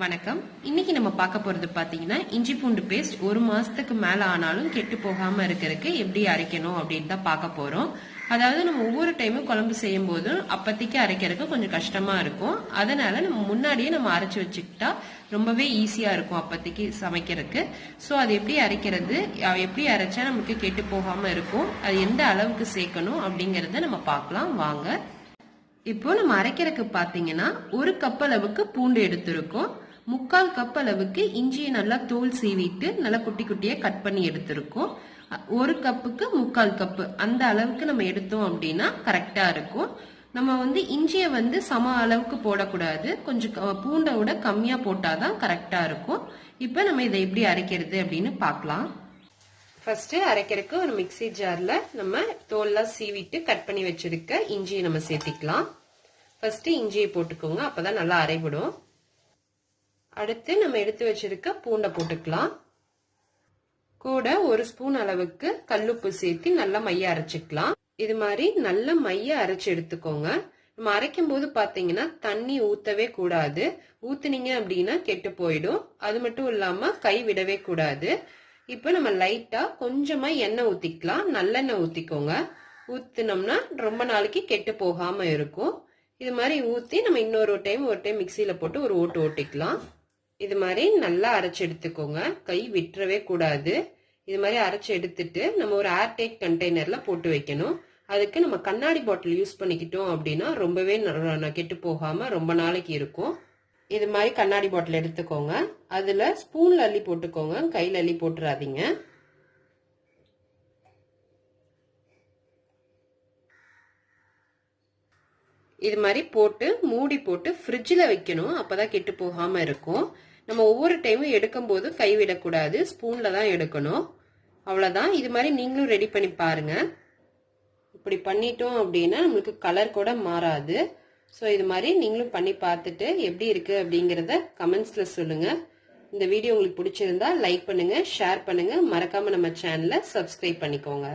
வணக்கம். இன்னைக்கு நம்ம பார்க்க போறது பாத்தீங்கன்னா இஞ்சி பூண்டு பேஸ்ட் 1 மாசத்துக்கு மேல ஆனாலும் கெட்டு போகாம இருக்கிறதுக்கு எப்படி அரைக்கணும் அப்படின்னு தான் பார்க்க போறோம். அதாவது நம்ம ஒவ்வொரு டைமும் குழம்பு செய்யும் போதும் அப்பத்திக்கு அரைக்கிறதுக்கு கொஞ்சம் கஷ்டமா இருக்கும். அதனால நம்ம முன்னாடியே நம்ம அரைச்சு வச்சுக்கிட்டா ரொம்பவே ஈஸியா இருக்கும் அப்பத்திக்கு சமைக்கிறதுக்கு. ஸோ அது எப்படி அரைக்கிறது, எப்படி அரைச்சா நமக்கு கெட்டு போகாம இருக்கும், அது எந்த அளவுக்கு சேர்க்கணும் அப்படிங்கறத நம்ம பார்க்கலாம் வாங்க. இப்போ நம்ம அரைக்கிறதுக்கு பாத்தீங்கன்னா 1 கப் அளவுக்கு பூண்டு எடுத்திருக்கோம். 3/4 கப் அளவுக்கு இஞ்சியை நல்லா தோல் சீவிட்டு நல்லா குட்டி குட்டியா கட் பண்ணி எடுத்திருக்கோம். 1 கப்புக்கு 3/4 கப்பு அந்த அளவுக்கு நம்ம எடுத்தோம் அப்படின்னா கரெக்டா இருக்கும். நம்ம இஞ்சியை சம அளவுக்கு போடக்கூடாது, கொஞ்சம் பூண்டை விட கம்மியா போட்டாதான் கரெக்டா இருக்கும். இப்ப நம்ம இதை எப்படி அரைக்கிறது அப்படின்னு பார்க்கலாம். ஃபர்ஸ்ட் அரைக்கிறதுக்கு ஒரு மிக்சி ஜார்ல நம்ம தோல்லாம் சீவிட்டு கட் பண்ணி வச்சிருக்க இஞ்சியை நம்ம சேர்த்திக்கலாம். ஃபர்ஸ்ட் இஞ்சியை போட்டுக்கோங்க, அப்பதான் நல்லா அரைவிடும். அடுத்து நம்ம எடுத்து வச்சிருக்க பூண்டை போட்டுக்கலாம். கூட 1 ஸ்பூன் அளவுக்கு கல்லுப்பு சேர்த்து நல்லா மைய அரைச்சிக்கலாம். இது மாதிரி நல்ல மைய அரைச்சு எடுத்துக்கோங்க. நம்ம அரைக்கும் போது பாத்தீங்கன்னா தண்ணி ஊத்தவே கூடாது. ஊத்துனீங்க அப்படின்னா கெட்டு போயிடும். அது மட்டும் இல்லாம கை விடவே கூடாது. இப்ப நம்ம லைட்டா கொஞ்சமா எண்ணெய் ஊத்திக்கலாம். நல்லெண்ணெய் ஊத்திக்கோங்க. ஊத்தினோம்னா ரொம்ப நாளைக்கு கெட்டு போகாம இருக்கும். இது மாதிரி ஊத்தி நம்ம ஒரு டைம் மிக்சியில போட்டு ஒரு ஓட்டு ஓட்டிக்கலாம். இது மாதிரி நல்லா அரைச்சு எடுத்துக்கோங்க, கை விட்டுறவே கூடாது. இது மாதிரி அரைச்சு எடுத்துட்டு நம்ம ஒரு ஏர்டைட் கண்டெய்னர்ல போட்டு வைக்கணும். அதுக்கு நம்ம கண்ணாடி பாட்டில் யூஸ் பண்ணிக்கிட்டோம் அப்படின்னா ரொம்பவே கெட்டு போகாம ரொம்ப நாளைக்கு இருக்கும். இது மாதிரி கண்ணாடி பாட்டில் எடுத்துக்கோங்க. அதுல ஸ்பூன்ல அள்ளி போட்டுக்கோங்க, கையில அள்ளி போட்டுறாதீங்க. இது மாதிரி போட்டு மூடி போட்டு ஃப்ரிட்ஜில் வைக்கணும். அப்பதான் கெட்டு போகாம இருக்கும். நம்ம ஒவ்வொரு டைமும் எடுக்கும் போது கைவிடக்கூடாது, ஸ்பூன்ல தான் எடுக்கணும். அவ்வளவுதான். இது மாதிரி நீங்களும் ரெடி பண்ணி பாருங்க. இப்படி பண்ணிட்டோம் அப்படின்னா நம்மளுக்கு கலர் கூட மாறாது. ஸோ இது மாதிரி நீங்களும் பண்ணி பார்த்துட்டு எப்படி இருக்கு அப்படிங்கிறத கமெண்ட்ஸ்ல சொல்லுங்க. இந்த வீடியோ உங்களுக்கு பிடிச்சிருந்தா லைக் பண்ணுங்க, ஷேர் பண்ணுங்க, மறக்காம நம்ம சேனலை சப்ஸ்கிரைப் பண்ணிக்கோங்க.